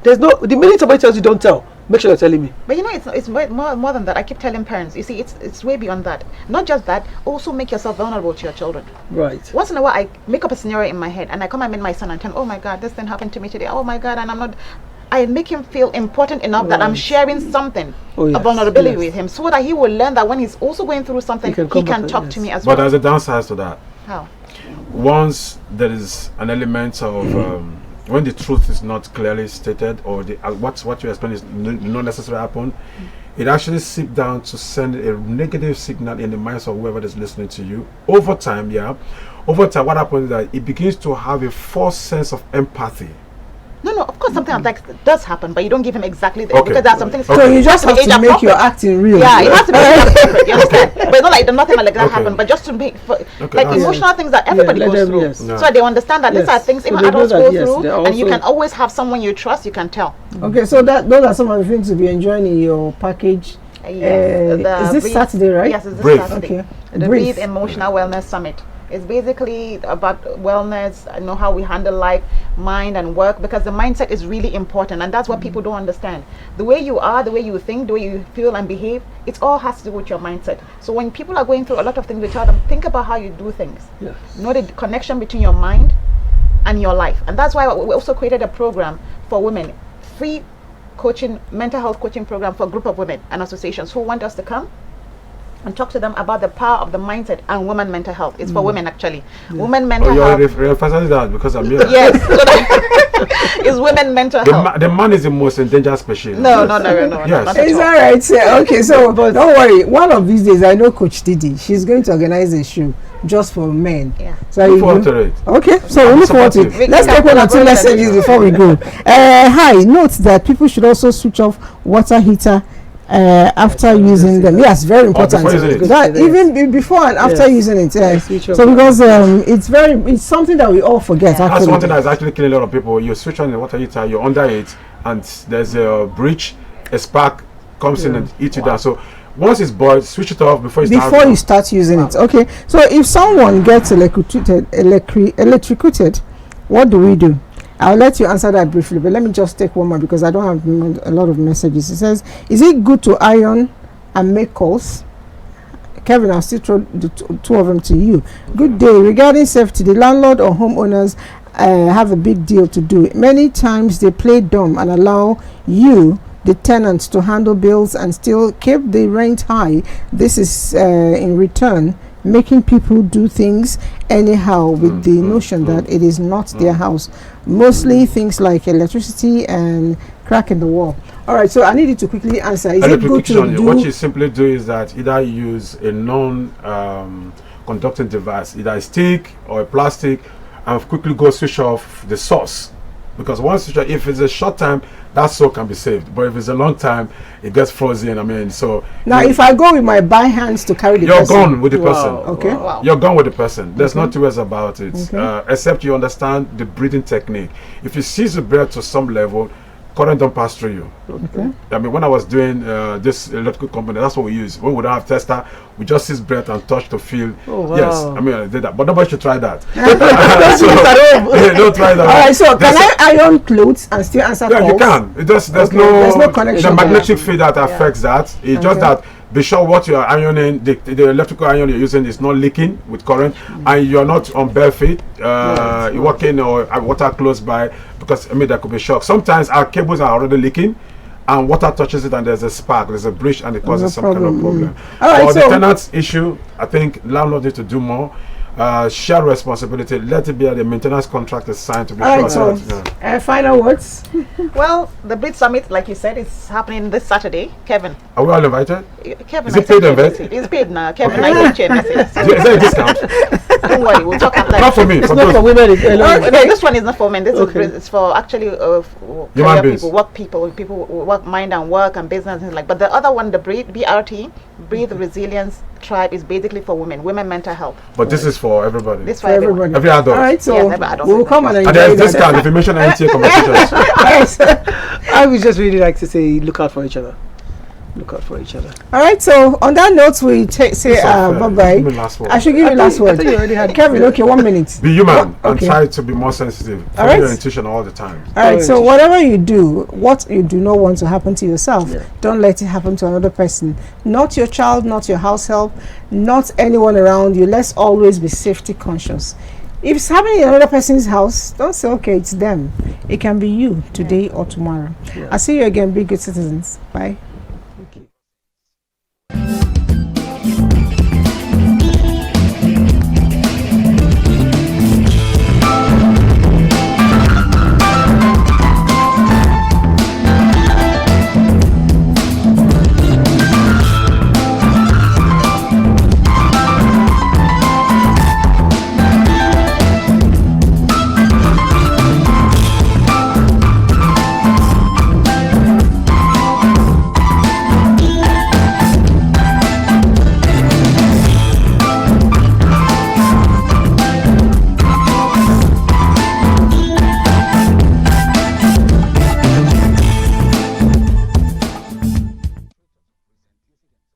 There's no, the minute somebody tells you don't tell, make sure you're telling me. But you know, it's more than that. I keep telling parents, you see, it's way beyond that. Not just that, also make yourself vulnerable to your children. Right. Once in a while, I make up a scenario in my head and I come and meet my son and tell him, oh my God, this thing happened to me today. Oh my God, and I make him feel important enough that I'm Right. sharing something, Oh, a yes, vulnerability yes. with him, so that he will learn that when he's also going through something, He can he come can back, talk yes. to me as But well. there's a downside to that. How? Once there is an element of when the truth is not clearly stated, or the what you explain is not necessarily happen, it actually seeps down to send a negative signal in the minds of whoever is listening to you. Over time, what happens is that it begins to have a false sense of empathy. No, of course something like that does happen, but you don't give him exactly the, Okay. because there are some things. Okay. So you just have age to make your appropriate. acting real. Yeah, it has to be age appropriate, you understand? But it's not like nothing like that Okay. happen, but just to make Okay, like that's- emotional things that everybody let goes them- through, yes. Yeah. so they understand that these Yes. are things So even they know adults that, go yes, through, they're and you also- can always have someone you trust. You can tell. Okay, so those are some of the things to be enjoying in your package. Is this Saturday, right? Yes, it's this Breathe. Saturday. Okay. The Breathe. Breathe Emotional Wellness Summit. It's basically about wellness, how we handle life, mind and work, because the mindset is really important, and that's what people don't understand. The way you are, the way you think, the way you feel and behave, it all has to do with your mindset. So when people are going through a lot of things, we tell them, think about how you do things. Yes. Know the connection between your mind and your life. And that's why we also created a program for women, free coaching, mental health coaching program for a group of women and associations who want us to come and talk to them about the power of the mindset and women mental health. It's for women actually. Women mental Oh, health. you're emphasizing that because I'm here. Yes, so that it's women mental health. The man is the most endangered species. No, Yes. not Yes. at It's all. all right. Okay, so don't worry. One of these days, I know Coach Didi. She's going to organize a show just for men. Yeah. So Look you forward to it. Okay, so we look forward to supportive. it. Let's take one or two messages before we go. Hi, note that people should also switch off water heater after using them. Yes, very important. before using it. That even before and after Yes. using it. Switch off. So because it's something that we all forget. That's Actually, one thing that's actually killing a lot of people. You switch on the water heater, you're under it, and there's a breach, a spark comes in and eats you down. So once it's boiled, switch it off before you start using it. Okay, so if someone gets electrocuted, what do we do? I'll let you answer that briefly, but let me just take one more because I don't have a lot of messages. It says, is it good to iron and make calls? Kevin, I'll still throw the two of them to you. Good day. Regarding safety, the landlord or homeowners have a big deal to do. Many times they play dumb and allow you, the tenants, to handle bills and still keep the rent high. This is in return making people do things anyhow with the notion that it is not their house. Mostly things like electricity and crack in the wall. All right, so I need you to quickly answer. Is it good to do? What you simply do is that either use a non-conducting device, either a stick or a plastic, and quickly go switch off the source. Because once if it's a short time, that soap can be saved. But if it's a long time, it gets frozen. I mean, so now if I go with my bare hands to carry the you're person, gone with the person. Okay. Wow. You're gone with the person. There's no two ways about it. Except you understand the breathing technique. If you seize the breath to some level, current don't pass through you. I mean, when I was doing this electrical company, that's what we use. When we don't have tester, we just seize breath and touch to feel. Yes, I mean, I did that, but nobody should try that. Don't try that. All right, so can I iron clothes and still answer calls? Yeah, you can. It just there's no connection. The magnetic field that affects that. It's just that be sure what you are ironing, the electrical iron you're using is not leaking with current, and you're not on bare feet. You're walking or water close by, because I mean there could be shock. Sometimes our cables are already leaking, and water touches it, and there's a spark, there's a breach, and it causes some kind of problem. All right, for so the tenants issue, I think landlord need to do more. Share responsibility. Let it be the maintenance contract is signed to be all sure. right, so final words. Well, the Bridge Summit, like you said, is happening this Saturday. Kevin. Are we all invited? Kevin, Is it paid event? It's paid now. Kevin, I sent you a message. Is there a discount? Don't worry, we'll talk after. Not for me. It's For not those. for women alone. No, this one is not for men. This is for actually Human career beings. people who work mind and work and business and things like. But the other one, the BRT, Breathe Resilience Tribe, is basically for women mental health. But this is for everybody. This For everybody. Every adult. All right, so Yes, every adult. we'll come and And enjoy there's that. discount if you mention NTA conversations. I would just really like to say, look out for each other. Look out for each other. All right, so on that note, we say It's unfair. bye Give me bye. last word. I should give you last I word. thought you already had. Kevin, okay, 1 minute. Be human and Okay. try to be more sensitive. All Follow right. your intuition all the time. All right, so whatever you do, what you do not want to happen to yourself, don't let it happen to another person. Not your child, not your house help, not anyone around you. Let's always be safety conscious. If it's happening in another person's house, don't say, okay, it's them. It can be you today or tomorrow. I'll see you again. Be good citizens. Bye.